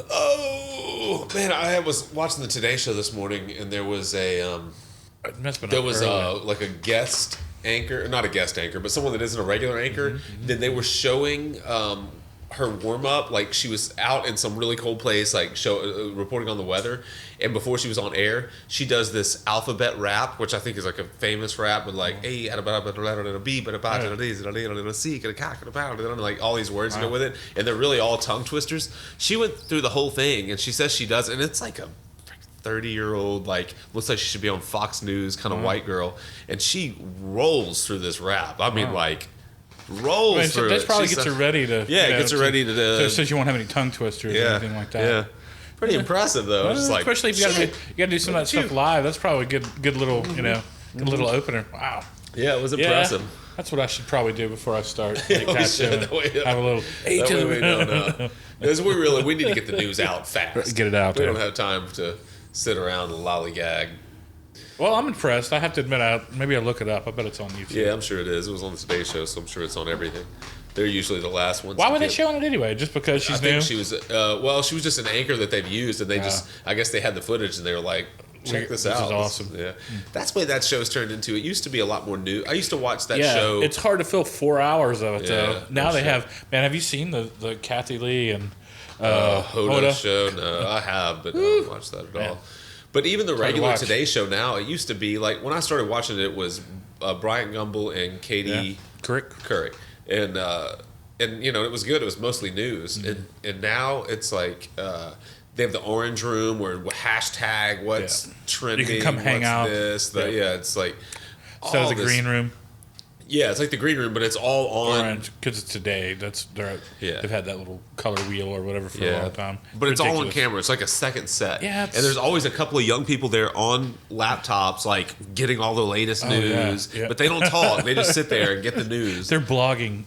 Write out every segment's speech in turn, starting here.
Oh man, I was watching the Today Show this morning, and there was like a guest anchor, not a guest anchor, but someone that isn't a regular anchor. Mm-hmm. Then they were showing her warm up, like she was out in some really cold place, like reporting on the weather. And before she was on air, she does this alphabet rap, which I think is like a famous rap with like A, like all these words go with it, and they're really all tongue twisters. She went through the whole thing, and she says she does, and it's like a 30-year-old, like looks like she should be on Fox News kind of white girl, and she rolls through this rap. I mean, like rolls through that it. probably gets her ready to. Yeah, gets her ready to. So she won't have any tongue twisters or anything like that. Yeah, pretty impressive though. Well, just like, especially if you got to do some of that stuff live. That's probably a good little good little opener. Wow. Yeah, it was impressive. That's what I should probably do before I start. Like, we should. have a little. That way we don't know. Because we need to get the news out fast. Get it out We there. don't have time to sit around and lollygag. Well, I'm impressed. I have to admit, maybe I'll look it up. I bet it's on YouTube. Yeah, I'm sure it is. It was on the Today Show, so I'm sure it's on everything. They're usually the last ones. Why were they showing it anyway? Just because she's new? I think she was. She was just an anchor that they've used, and they I guess they had the footage, and they were like, check this out. This is awesome. Yeah, that's what that show's turned into. It used to be a lot more new. I used to watch that show. It's hard to fill 4 hours of it though. Yeah, Now they have. Man, have you seen the Kathy Lee and Hoda show? No, I have, but I haven't watched that at all. But even the regular Today Show now, it used to be like when I started watching it, it was Bryant Gumbel and Katie Couric, and it was good. It was mostly news, and now it's like they have the Orange Room where hashtag what's trending. You can come hang out. It's like instead of the Green Room. Yeah, it's like the Green Room, but it's all on Orange because it's today. They've had that little color wheel or whatever for a long time. But it's all on camera. It's like a second set. Yeah, and there's always a couple of young people there on laptops, like getting all the latest news. Yeah. But they don't talk. They just sit there and get the news. They're blogging.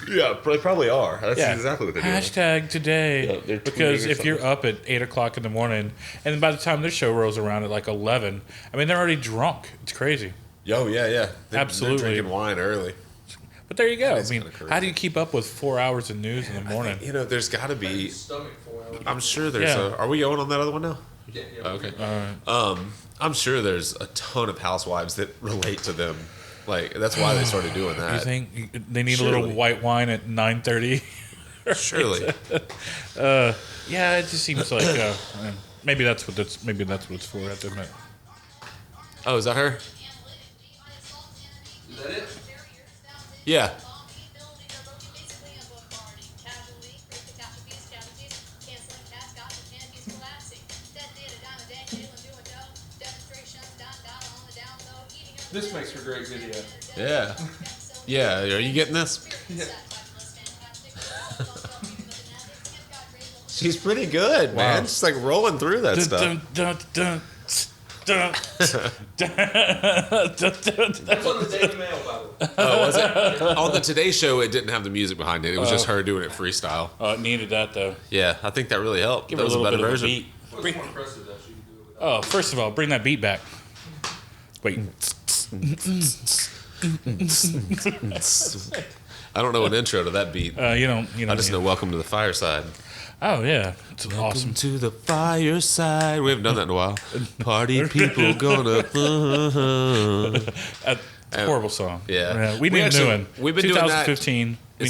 Yeah, they probably are. That's exactly what they're doing. Hashtag today. Yeah, because if you're up at 8 o'clock in the morning, and then by the time their show rolls around at like 11, I mean, they're already drunk. It's crazy. Oh, yeah. Absolutely. They're drinking wine early. But there you go. I mean, how do you keep up with 4 hours of news in the morning? There's got to be. I'm sure there's are we going on that other one now? Yeah. Okay. All right. I'm sure there's a ton of housewives that relate to them. Like, that's why they started doing that. You think they need a little white wine at 9:30? Surely. Yeah, it just seems like maybe that's what it's for. I have to admit. Oh, is that her? Is that it? Yeah. This makes for great video. Yeah. Yeah. Are you getting this? Yeah. She's pretty good, man. She's like rolling through that stuff. That's on the Daily Mail, by the way. Oh, was it? On the Today Show, it didn't have the music behind it. It was just her doing it freestyle. Oh, it needed that though. Yeah, I think that really helped. Give That her was a a little better bit version. of a beat. Well, it's more impressive that she can do it without. Oh, first of all, bring that beat back. Wait. I don't know an intro to that beat. You don't. I just know "Welcome to the Fireside." Oh yeah, it's Welcome awesome. to the fireside. We haven't done that in a while. Party people gonna. It's a horrible song. Yeah. We need a new one. We've been doing that. 2015. We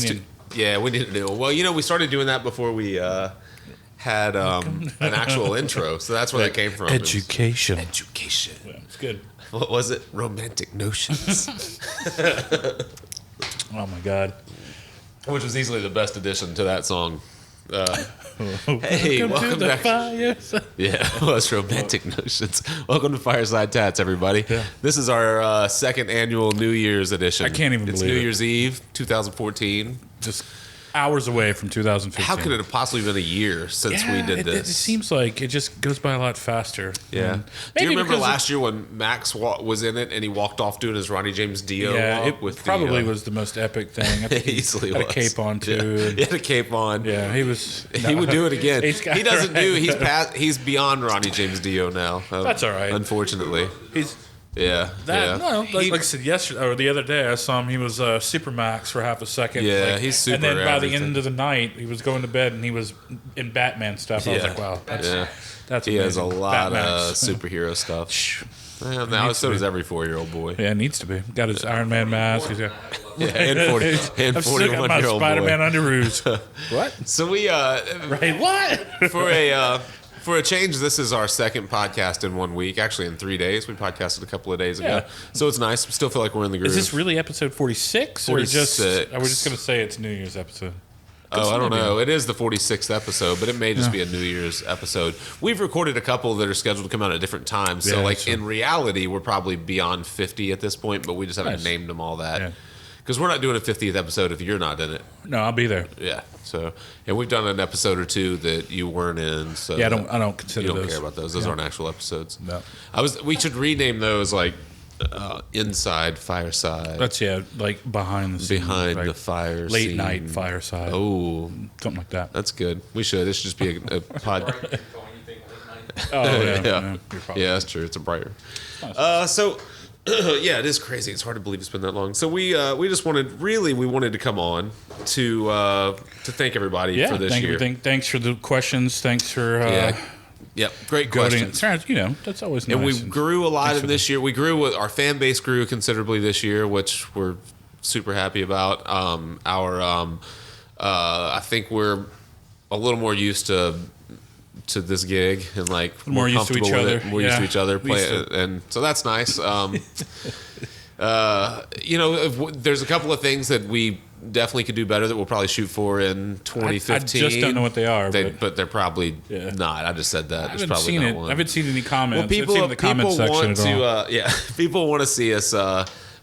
need a new one. Well, we started doing that before we had an actual intro, so that's where that came from. Education. Education. Yeah, it's good. What was it? Romantic Notions. Oh my God. Which was easily the best addition to that song. Hey, welcome to the back. Fireside. Yeah, it was Romantic Notions. Welcome to Fireside Tats, everybody. Yeah. This is our second annual New Year's edition. I can't even It's believe New it. Year's Eve, 2014. Just hours away from 2015. How could it have possibly been a year since we did this? It seems like it just goes by a lot faster. Yeah. And Do you maybe remember because last year when Max was in it and he walked off doing his Ronnie James Dio walk it with probably the, was the most epic thing. I think he easily had was. a cape on too. Yeah. He had a cape on. Yeah, he was. He would do it again. He's got- He doesn't do. He's beyond Ronnie James Dio now. That's all right. Unfortunately, Like I said yesterday or the other day, I saw him. He was Supermax for half a second. Yeah, he's super. And then by the end of the night, he was going to bed and he was in Batman stuff. I was like, wow, that's he amazing. has a lot of superhero stuff. Well, now so does every 4-year-old boy. Yeah, it needs to be. Got his Iron Man mask. He's got and 41-year-old boy. Spider-Man underoos. What? So we what? For a change, this is our second podcast in 1 week. Actually, in 3 days. We podcasted a couple of days ago. So it's nice. We still feel like we're in the groove. Is this really episode 46? 46. Or we're just going to say it's New Year's episode? I don't know. It is the 46th episode, but it may just be a New Year's episode. We've recorded a couple that are scheduled to come out at different times. So, in reality, we're probably beyond 50 at this point, but we just haven't named them all that. Because we're not doing a 50th episode if you're not in it. No, I'll be there. Yeah. So, and we've done an episode or two that you weren't in. So I don't consider those. You don't care about those. Those aren't actual episodes. No. We should rename those Inside Fireside. That's like behind the scenes. Behind the fire late scene. Night Fireside. Oh. Something like that. That's good. We should. It should just be a pod. Yeah, that's true. It's a brighter. It is crazy. It's hard to believe it's been that long. So we just wanted to come on to thank everybody for this year. Thanks for the questions. Thanks for great questions. That's always nice. And we grew a lot in this year. We grew. Our fan base grew considerably this year, which we're super happy about. I think we're a little more used to this gig and more used to each other. More used to each other, and so that's nice. There's a couple of things that we definitely could do better that we'll probably shoot for in 2015. I just don't know what they are, but they're probably not. I just said that. I haven't seen it. I haven't seen any comments. Well, people in the comment section people want to see us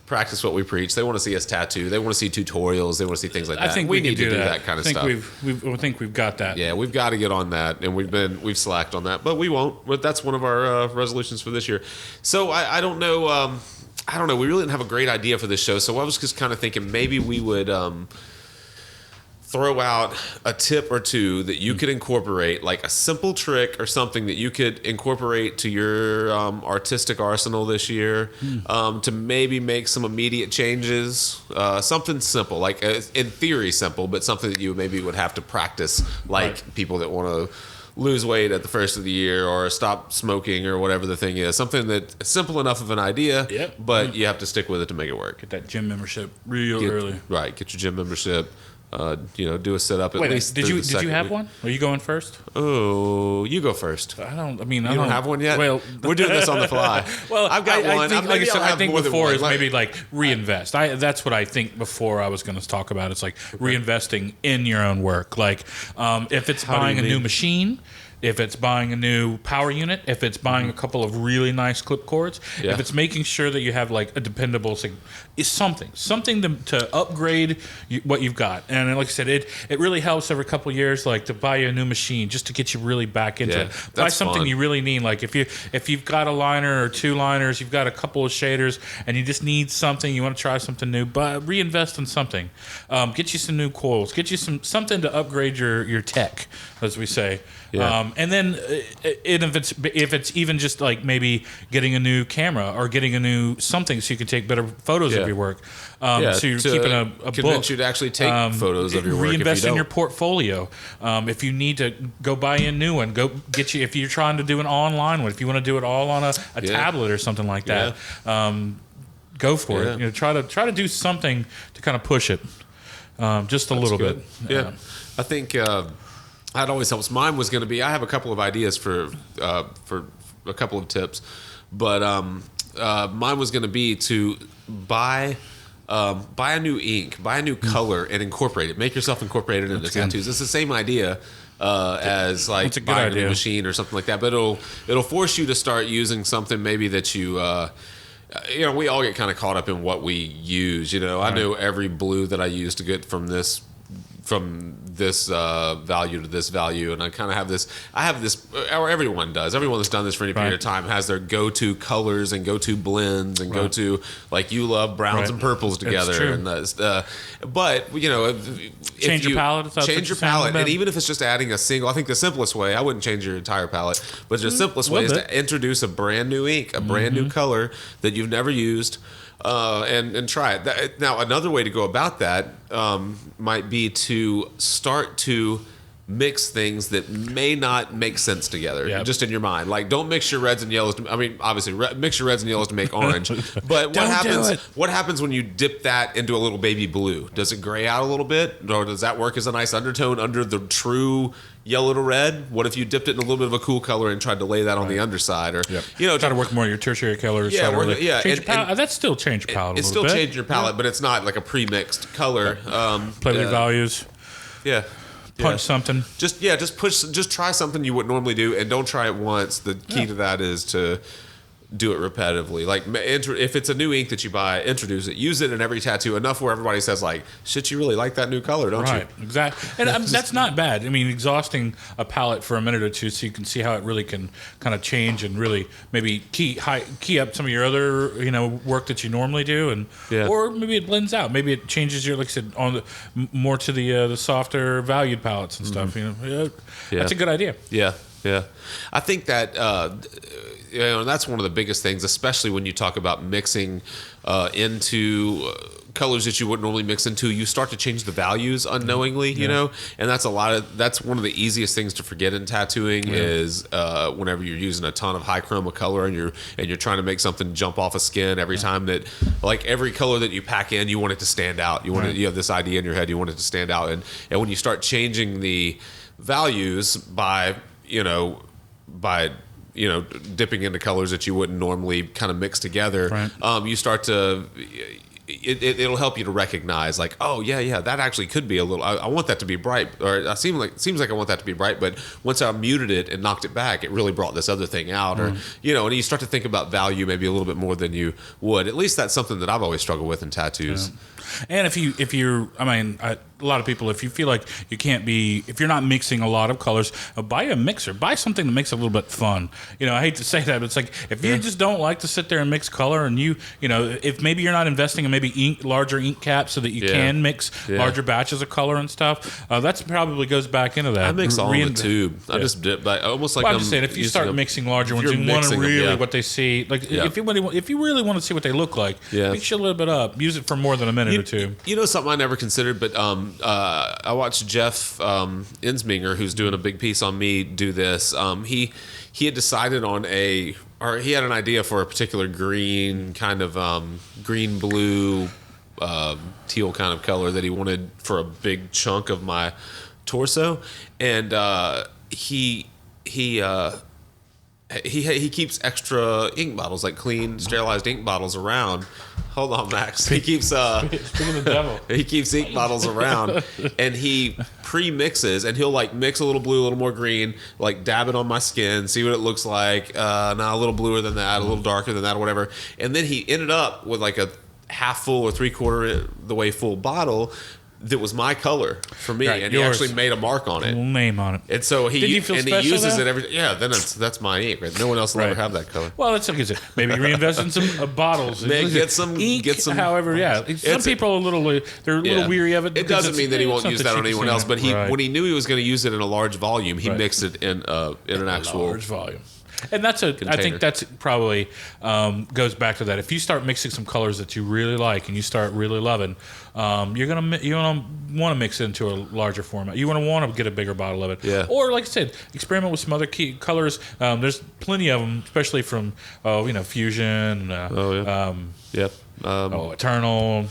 practice what we preach. They want to see us tattoo. They want to see tutorials. They want to see things like that. I think we need to do that kind of stuff. I think we've got that. Yeah, we've got to get on that, and we've slacked on that, but we won't. But that's one of our resolutions for this year. So I don't know. I don't know. We really didn't have a great idea for this show, so I was just kind of thinking maybe we would throw out a tip or two that you could incorporate, like a simple trick or something that you could incorporate to your artistic arsenal this year to maybe make some immediate changes. Something simple, like in theory simple, but something that you maybe would have to practice, like people that want to lose weight at the first of the year or stop smoking or whatever the thing is. Something that's simple enough of an idea, but you have to stick with it to make it work. Get that gym membership real early. Right, get your gym membership. Do a sit up at least. Did you have one? Are you going first? Oh, you go first. I don't have one yet. Well, we're doing this on the fly. Well, I've got one. I think before is maybe reinvest. That's what I think before I was going to talk about. It's reinvesting in your own work. If it's buying a new machine. If it's buying a new power unit, if it's buying a couple of really nice clip cords, if it's making sure that you have a dependable something to upgrade what you've got. And like I said, it really helps every couple of years, to buy you a new machine just to get you really back into it. Buy something fun. You really need. If you've got a liner or two liners, you've got a couple of shaders, and you just need something, you want to try something new, but reinvest in something. Get you some new coils. Get you something to upgrade your tech, as we say. Yeah. And then if it's even just maybe getting a new camera or getting a new something so you can take better photos of your work. So you're keeping a book. Convince you to actually take photos of your work. Reinvest in your portfolio. If you need to go buy a new one, go get you. If you're trying to do an online one, if you want to do it all on a tablet or something like that, go for it. Try to do something to kind of push it, just a little bit. Yeah, I think. That always helps. Mine was going to be. I have a couple of ideas for a couple of tips, but mine was going to be to buy a new ink, buy a new color, and incorporate it. Make yourself incorporate it into tattoos. It's the same idea as buying a new machine or something like that, but it'll force you to start using something maybe that you. We all get kind of caught up in what we use. I know every blue that I use to get from this this value to this value, and I kind of have this. I have this, or everyone does. Everyone that's done this for any period of time has their go-to colors and go-to blends and go-to, like you love browns and purples together. And but change your palette. Change your palette, and even if it's just adding a single, I think the simplest way. I wouldn't change your entire palette, but the simplest way is to introduce a brand new ink, a brand new color that you've never used. And try it. Now, another way to go about that might be to start to mix things that may not make sense together, just in your mind. Like, don't mix your reds and yellows. Obviously, mix your reds and yellows to make orange. But what happens when you dip that into a little baby blue? Does it gray out a little bit, or does that work as a nice undertone under the true yellow to red? What if you dipped it in a little bit of a cool color and tried to lay that on the underside, or try to work more your tertiary colors? Change your palette. That's still change your palette. It's still change your palette, but it's not like a pre-mixed color. Play with your values. Yeah. Punch something. Just try something you wouldn't normally do, and don't try it once. The key to that is to do it repetitively. Like, if it's a new ink that you buy, introduce it. Use it in every tattoo enough where everybody says, like, shit, you really like that new color, don't you? Right, exactly. And that's not bad. I mean, exhausting a palette for a minute or two so you can see how it really can kind of change and really maybe key up some of your other work that you normally do, and or maybe it blends out. Maybe it changes your, like I said, on more to the softer valued palettes and stuff. That's a good idea. Yeah. I think that and that's one of the biggest things, especially when you talk about mixing into colors that you wouldn't normally mix into. You start to change the values unknowingly, and that's one of the easiest things to forget in tattooing is whenever you're using a ton of high chroma color and you're trying to make something jump off a skin every time that, like, every color that you pack in, you want it to stand out. You have this idea in your head, you want it to stand out, and when you start changing the values by dipping into colors that you wouldn't normally kind of mix together, you start to. It'll help you to recognize, like, oh yeah, that actually could be a little. I want that to be bright, or it seems like I want that to be bright. But once I muted it and knocked it back, it really brought this other thing out, or and you start to think about value maybe a little bit more than you would. At least that's something that I've always struggled with in tattoos. Yeah. And if you're, a lot of people, if you feel like if you're not mixing a lot of colors, buy a mixer. Buy something that makes it a little bit fun. I hate to say that, but it's like, if you just don't like to sit there and mix color, and if maybe you're not investing in maybe larger ink caps so that you can mix larger batches of color and stuff, that's probably goes back into that. I mix all in the tube. I just dip, almost like I'm just saying, if you start mixing larger ones, you want to really what they see. Like, if you really want to see what they look like, mix a little bit up. Use it for more than a minute or two. Something I never considered, but I watched Jeff Insminger, who's doing a big piece on me, do this. He had decided on he had an idea for a particular green kind of green blue teal kind of color that he wanted for a big chunk of my torso, and he keeps extra ink bottles, like clean, sterilized ink bottles around. Hold on, Max. He keeps speaking of the devil. He keeps ink bottles around, and he pre-mixes, and he'll like mix a little blue, a little more green, like dab it on my skin, see what it looks like. A little bluer than that, a little darker than that, or whatever. And then he ended up with like a half full or 3/4 the way full bottle that was my color for me, and he actually made a mark on it, name on it. And so he uses it every. Yeah, then that's my ink. Right? No one else will ever have that color. Well, it's like it. Maybe reinvest in some bottles. Get some ink. However, some people are a little weary of it. It doesn't mean that he won't use that on anyone else, but when he knew he was going to use it in a large volume, he mixed it in an actual large volume. And I think that's probably goes back to that. If you start mixing some colors that you really like and you start really loving, you're gonna want to mix it into a larger format. You want to get a bigger bottle of it. Yeah. Or like I said, experiment with some other key colors. There's plenty of them, especially from Fusion. Eternal.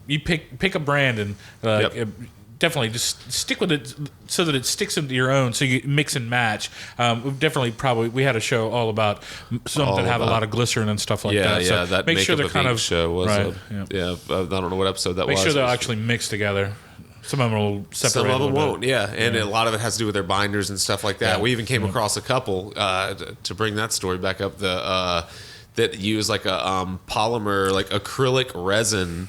You pick a brand and. Definitely just stick with it so that it sticks into your own, so you mix and match. We had a show all about some that have a lot of glycerin and stuff like that. Yeah, so that make sure they're kind of show was I don't know what episode that was. Make sure they'll actually mix together. Some of them will separate. Some of them won't, and a lot of it has to do with their binders and stuff like that. We even came across a couple to bring that story back up. That use like a polymer, like acrylic resin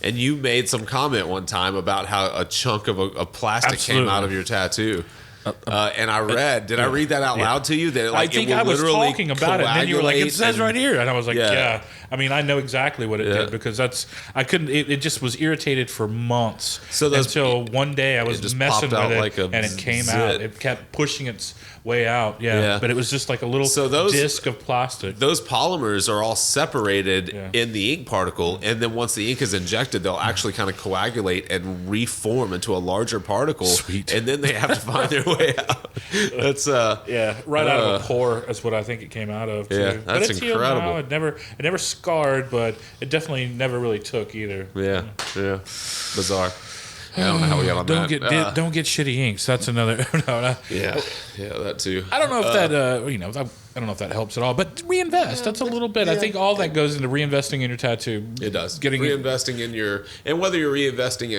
And you made some comment one time about how a chunk of a plastic came out of your tattoo. And I read. Did I read that out loud to you? That I think I was talking about it, and then you were like, "It says right here," and I was like, "Yeah." I mean, I know exactly what it did because I couldn't. It just was irritated for months. Until one day I was messing with it, and it came out. It kept pushing its way out. Yeah, but it was just like a little disc of plastic. Those polymers are all separated in the ink particle, and then once the ink is injected, they'll actually kind of coagulate and reform into a larger particle. Sweet. And then they have to find their way out. That's right out of a pore. That's what I think it came out of. Too. Yeah, that's it's incredible. It never scarred, but it definitely never really took either. Yeah, bizarre. I don't know how we got on that. Don't get shitty inks. That's another. Yeah, that too. I don't know if that I don't know if that helps at all. But reinvest. That's a little bit. I think all that goes into reinvesting in your tattoo. It does. Reinvesting in your, and whether you're reinvesting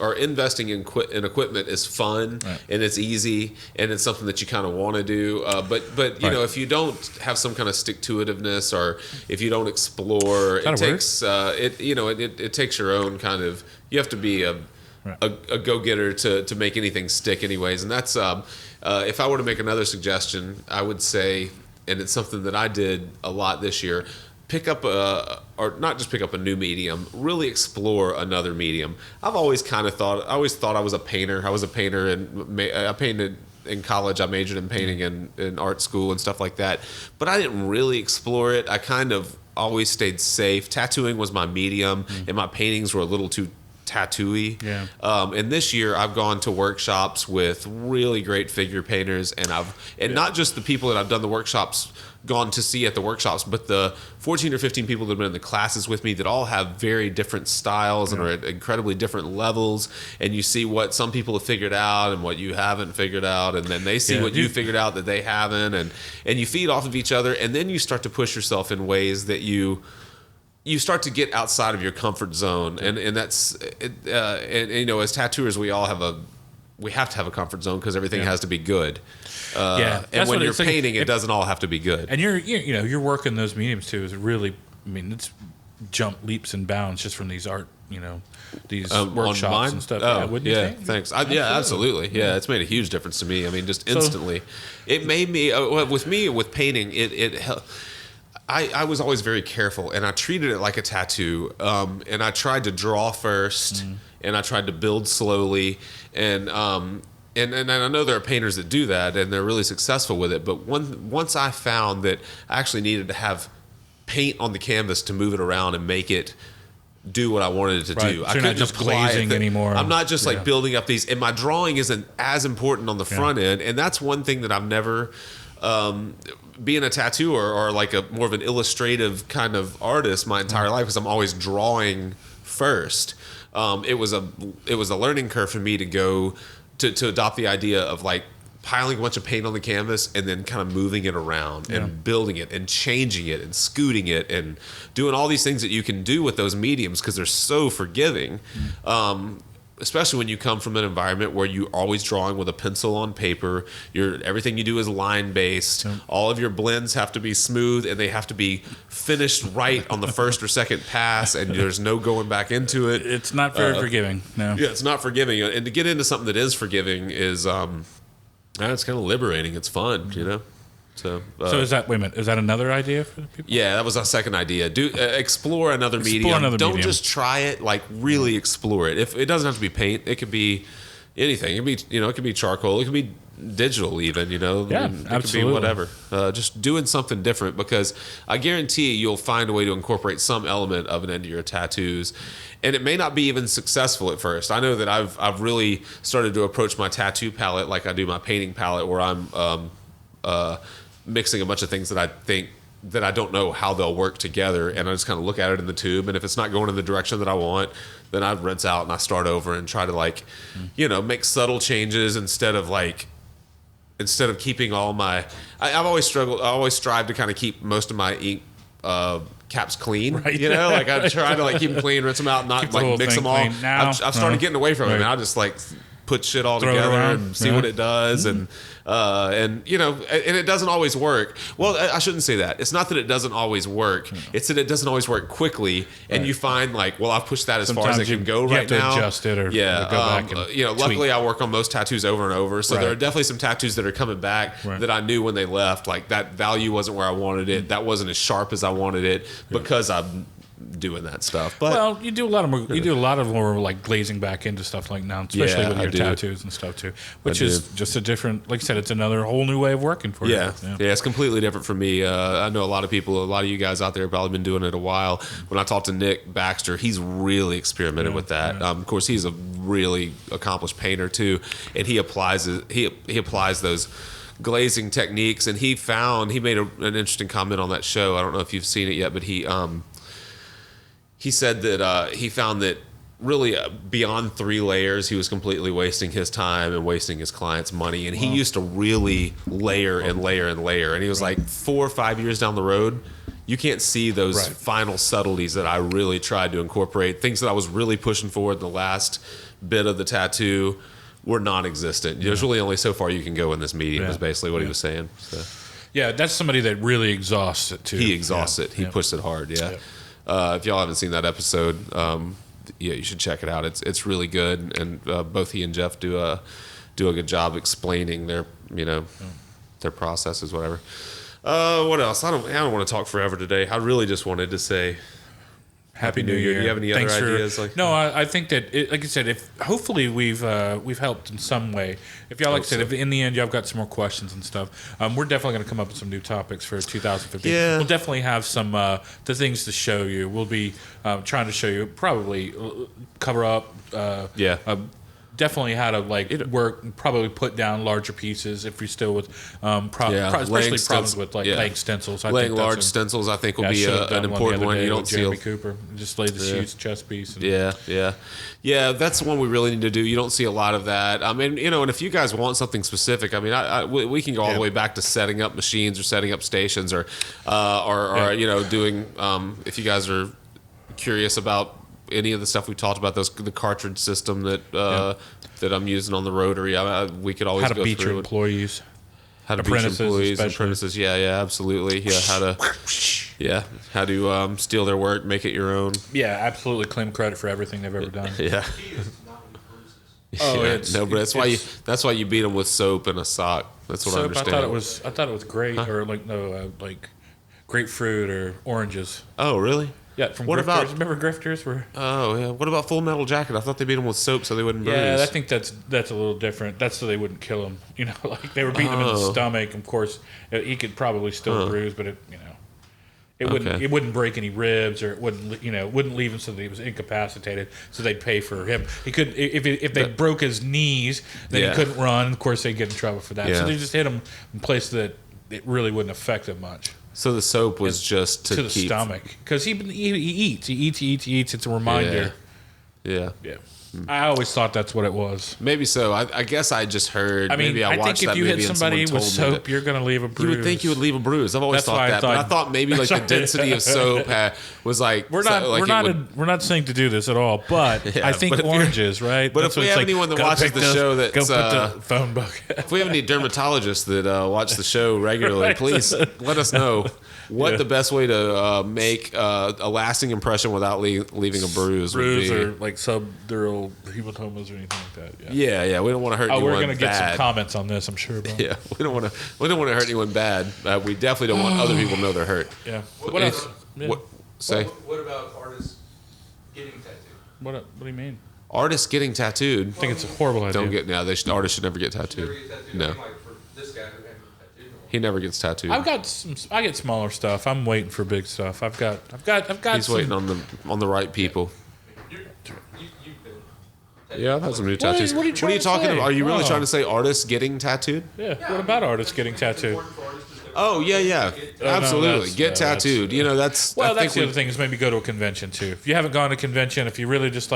or investing in equipment is fun and it's easy and it's something that you kind of want to do. But you know, if you don't have some kind of stick-to-itiveness or if you don't explore, it takes your own kind of. You have to be a go-getter to make anything stick anyways. And that's, if I were to make another suggestion, I would say, and it's something that I did a lot this year, or not just pick up a new medium, really explore another medium. I always thought I was a painter. I was a painter and I painted in college. I majored in painting in art school and stuff like that. But I didn't really explore it. I kind of always stayed safe. Tattooing was my medium and my paintings were a little too tattooey. And this year I've gone to workshops with really great figure painters, and not just the people that I've done the workshops gone to see at the workshops, but the 14 or 15 people that have been in the classes with me that all have very different styles and are at incredibly different levels, and you see what some people have figured out and what you haven't figured out, and then they see what you figured out that they haven't, and you feed off of each other, and then you start to push yourself in ways that you start to get outside of your comfort zone, and that's and you know, as tattooers we have to have a comfort zone because everything has to be good. And when you're painting, it doesn't all have to be good. And you're working those mediums too is really, I mean, it's jump leaps and bounds just from these art, these workshops and stuff. Wouldn't you think? Thanks. Absolutely. Yeah, it's made a huge difference to me. I mean, just instantly, it made me with painting. It I was always very careful, and I treated it like a tattoo. And I tried to draw first, and I tried to build slowly. And I know there are painters that do that, and they're really successful with it. But once I found that I actually needed to have paint on the canvas to move it around and make it do what I wanted it to do. So you're not just glazing anymore. I'm not just like building up these, and my drawing isn't as important on the front end. And that's one thing that I've never. Being a tattooer or like a more of an illustrative kind of artist my entire life, because I'm always drawing first. It was a learning curve for me to go to adopt the idea of like piling a bunch of paint on the canvas and then kind of moving it around and building it and changing it and scooting it and doing all these things that you can do with those mediums because they're so forgiving. Especially when you come from an environment where you're always drawing with a pencil on paper. Everything you do is line based. All of your blends have to be smooth and they have to be finished right on the first or second pass, and there's no going back into it. It's not very forgiving. No. Yeah, it's not forgiving. And to get into something that is forgiving is it's kind of liberating. It's fun, So is that is that another idea for the people? Yeah, that was our second idea. Explore another medium. Don't just try it. Like really explore it. If it doesn't have to be paint, it could be anything. It could be it could be charcoal. It could be digital even. Yeah, it absolutely. could be whatever. Just doing something different, because I guarantee you'll find a way to incorporate some element of it into your tattoos. And it may not be even successful at first. I know that I've really started to approach my tattoo palette like I do my painting palette, where I'm mixing a bunch of things that I think that I don't know how they'll work together, and I just kind of look at it in the tube, and if it's not going in the direction that I want, then I rinse out and I start over and try to make subtle changes instead of keeping all my. I've always struggled. I always strive to kind of keep most of my ink caps clean. Right. I try to keep them clean, rinse them out, not mix them all. Now, I've started getting away from it, and I just put shit all Throw it together around. and see what it does, and it doesn't always work. Well, I shouldn't say that. It's not that it doesn't always work. It's that it doesn't always work quickly, and you find like, well, I've pushed that as far as it can go right now. You have to adjust it or go back and luckily I work on most tattoos over and over, so there are definitely some tattoos that are coming back that I knew when they left, like that value wasn't where I wanted it. That wasn't as sharp as I wanted it because I'm doing that stuff. But you do a lot of more like glazing back into stuff like now, especially with your tattoos and stuff too, which is just a different, like I said, it's another whole new way of working for you. Yeah, it's completely different for me. I know a lot of you guys out there have probably been doing it a while. When I talked to Nick Baxter, he's really experimented with that. Of course, he's a really accomplished painter too, and he applies those glazing techniques. And he made an interesting comment on that show. I don't know if you've seen it yet, but he said that he found that really beyond 3 layers, he was completely wasting his time and wasting his clients' money. And he used to really layer and layer and layer. And he was like 4 or 5 years down the road, you can't see those final subtleties that I really tried to incorporate. Things that I was really pushing forward in the last bit of the tattoo were non-existent. There's really only so far you can go in this medium is basically what he was saying. So. Yeah, that's somebody that really exhausts it too. He exhausts it. He pushes it hard, if y'all haven't seen that episode, you should check it out. It's really good, and both he and Jeff do a good job explaining their processes, whatever. What else? I don't want to talk forever today. I really just wanted to say Happy New Year. Do you have any other ideas? I think that, like I said, if hopefully we've helped in some way. If y'all, like I said, if in the end y'all got some more questions and stuff, we're definitely going to come up with some new topics for 2015. Yeah. We'll definitely have some the things to show you. We'll be trying to show you probably cover up. Definitely how to work and probably put down larger pieces if you're still with especially problems with laying stencils. Laying large stencils I think will be an important one. You don't see Jeremy Cooper just lay the huge chest piece. And that's the one we really need to do. You don't see a lot of that. I mean, and if you guys want something specific, I mean, we can go all the way back to setting up machines or setting up stations or doing if you guys are curious about any of the stuff we talked about, the cartridge system that I'm using on the rotary. We could always how to go beat through your employees. How to beat your employees, apprentices. Yeah, absolutely. Yeah, how to steal their work, make it your own. Yeah, absolutely. Claim credit for everything they've ever done. Yeah. But that's why you beat them with soap and a sock. That's what I understand. I thought it was great, or grapefruit or oranges. Oh, really? Yeah, from Grifters. Remember Grifters were? Oh, yeah. What about Full Metal Jacket? I thought they beat them with soap so they wouldn't bruise. Yeah, I think that's a little different. That's so they wouldn't kill him. Like they were beating him in the stomach. Of course, he could probably still bruise, but it wouldn't break any ribs, or it wouldn't leave him so that he was incapacitated. So they'd pay for him. He could if they broke his knees, then he couldn't run. Of course, they'd get in trouble for that. Yeah. So they just hit him in places that it really wouldn't affect him much. So the soap was just to the stomach, because he eats. It's a reminder. Yeah. I always thought that's what it was. Maybe so. I guess I just heard. Maybe I watched think if that you movie hit somebody with soap, you're going to leave a bruise. You would think you would leave a bruise. I've always thought that, but I thought maybe like the density of soap was like. We're not saying to do this at all, but I think oranges, right? But if we have anyone that watches the show, that go put the phone book. If we have any dermatologists that watch the show regularly, please let us know what the best way to make a lasting impression without leaving a bruise would be. Or like subdural hematomas or anything like that. Yeah. We don't want to hurt anyone. We're going to get some comments on this, I'm sure. About. Yeah, we don't want to hurt anyone bad. We definitely don't want other people to know they're hurt. Yeah. What else? What about artists getting tattooed? What do you mean? Artists getting tattooed? I think it's a horrible idea. Artists should never get tattooed. No. I mean, like for this guy who hadn't been tattooed. He never gets tattooed. I get smaller stuff. I'm waiting for big stuff. I've got. He's waiting on the right people. Yeah, I've had some new tattoos. What are you talking about? Are you really trying to say artists getting tattooed? Yeah. What about artists getting tattooed? Oh, yeah. Absolutely. Get tattooed. That's... Well, that's the other thing, is maybe go to a convention, too. If you haven't gone to a convention, if you really just,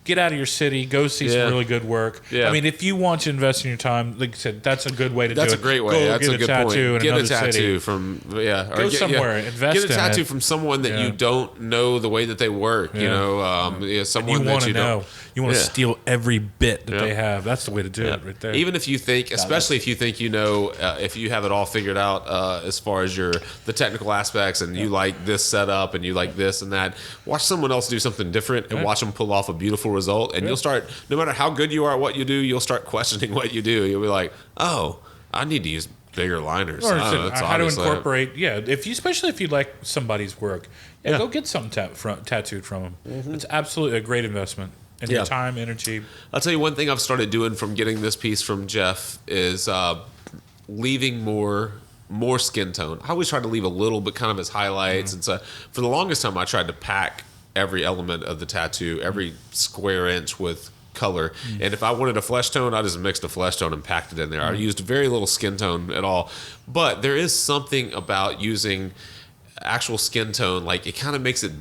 get out of your city, go see some really good work. Yeah. I mean, if you want to invest in your time, like I said, that's a good way to do it. That's a great way. That's a good point. Get a tattoo city. from... Go somewhere. Invest in it. Get a tattoo from someone that you don't know the way that they work. Someone you that you know. don't... You want to steal every bit that they have. That's the way to do it right there. Even if you think, especially if you think if you have it all figured out as far as the technical aspects, and you like this setup and you like this and that, watch someone else do something different and watch them pull off a beautiful result, and you'll start, no matter how good you are at what you do, you'll start questioning what you do. You'll be like, oh, I need to use bigger liners. Or how to incorporate, especially if you like somebody's work, go get something tattooed from them. Mm-hmm. It's absolutely a great investment in your time, energy. I'll tell you one thing I've started doing from getting this piece from Jeff is leaving more skin tone. I always try to leave a little, but kind of as highlights. And so for the longest time, I tried to pack every element of the tattoo, every square inch with color. And if I wanted a flesh tone, I just mixed a flesh tone and packed it in there. I used very little skin tone at all. But there is something about using actual skin tone, like it kind of makes it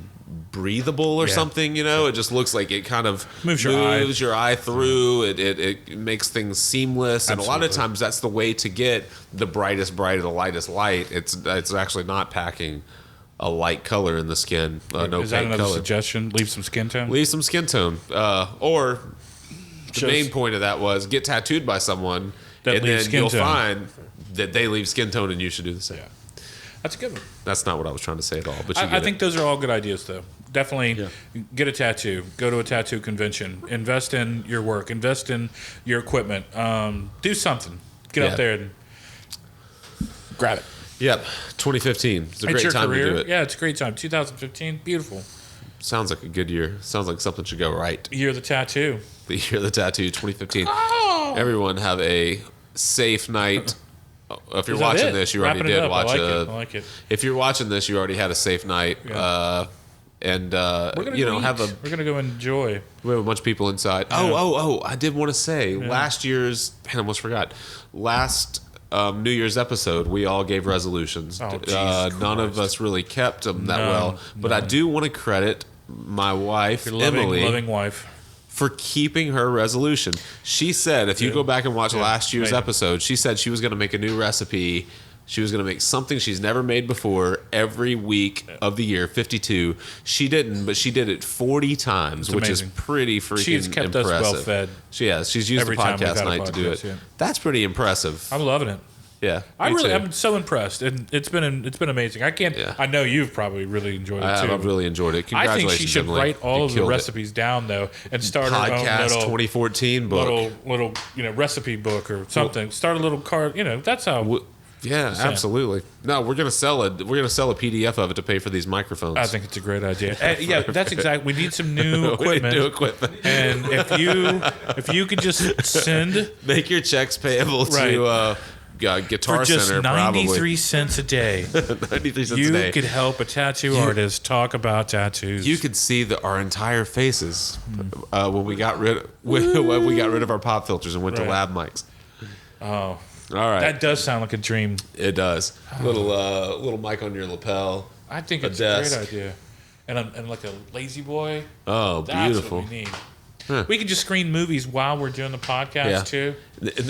breathable or something, it just looks like it kind of moves your eye through. It makes things seamless. And a lot of times that's the way to get the brightest bright or the lightest light. It's actually not packing a light color in the skin. Is that another suggestion? Leave some skin tone? Leave some skin tone. Or the main point of that was get tattooed by someone, and then you'll find that they leave skin tone, and you should do the same. Yeah. That's a good one. That's not what I was trying to say at all. But I think those are all good ideas, though. Definitely get a tattoo. Go to a tattoo convention. Invest in your work. Invest in your equipment. Do something. Get out there and grab it. Yep. 2015. It's a great time to do it. Yeah, it's a great time. 2015. Beautiful. Sounds like a good year. Sounds like something should go right. Year of the tattoo. The year of the tattoo, 2015. Oh! Everyone have a safe night. If you're watching this, you already did watch it. I like it. If you're watching this, you already had a safe night. Yeah. And we're gonna go enjoy. We have a bunch of people inside. Yeah. Oh! I did want to say last year's. I almost forgot. Last New Year's episode, we all gave resolutions. None of us really kept them that well, but I do want to credit my wife, Emily, loving wife, for keeping her resolution. She said, if you go back and watch last year's episode, she said she was going to make a new recipe. She was going to make something she's never made before every week of the year, 52. She didn't, but she did it 40 times, which is pretty freaking She's kept impressive. us well fed. She has. She's used the podcast night to do it. Yeah. That's pretty impressive. I'm loving it. Yeah, I'm so impressed, and it's been amazing. I know you've probably really enjoyed it too. I've really enjoyed it. Congratulations, I think she should write all of the recipes down though, and start her own little 2014 book, little recipe book or something. Start a little card. That's how. Yeah, absolutely. No, we're gonna sell it. We're gonna sell a PDF of it to pay for these microphones. I think it's a great idea. That's exactly. We need some new equipment. And if you could just make your checks payable to. Guitar for just Center, 93 cents a day. 93 cents a day. You could help a tattoo artist talk about tattoos. You could see our entire faces when we got rid of our pop filters and went to lab mics. Oh, all right. That does sound like a dream. It does. Little mic on your lapel. I think it's a great idea. And like a lazy boy. Oh, that's beautiful. What we need. Huh. We could just screen movies while we're doing the podcast too.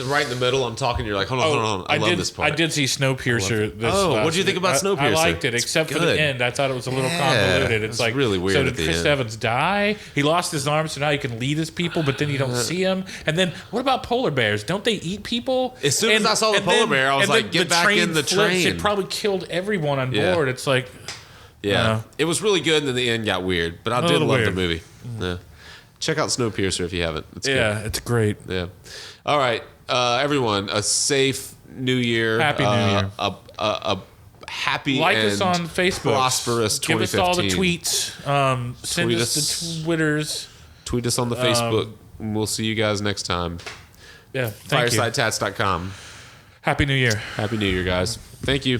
Right in the middle, I'm talking. You're like, hold on. I love this part. I did see Snowpiercer. What did you think about Snowpiercer? I liked it, except for the end. I thought it was a little convoluted. It's like really weird. So did Chris Evans die? He lost his arm, so now he can lead his people, but then you don't see him. And then what about polar bears? Don't they eat people? As soon as I saw the polar bear, I was like, get back in the train. It probably killed everyone on board. It's like, it was really good, and then the end got weird. But I did love the movie. Yeah. Check out Snowpiercer if you haven't. It's good. It's great. Yeah. All right, everyone, a safe New Year. Happy New Year. A happy like and us on Facebook. Prosperous 2015. Give us all the tweets. Send us the Twitters. Tweet us on the Facebook. And we'll see you guys next time. Yeah. Thank FiresideTats.com. Happy New Year. Happy New Year, guys. Thank you.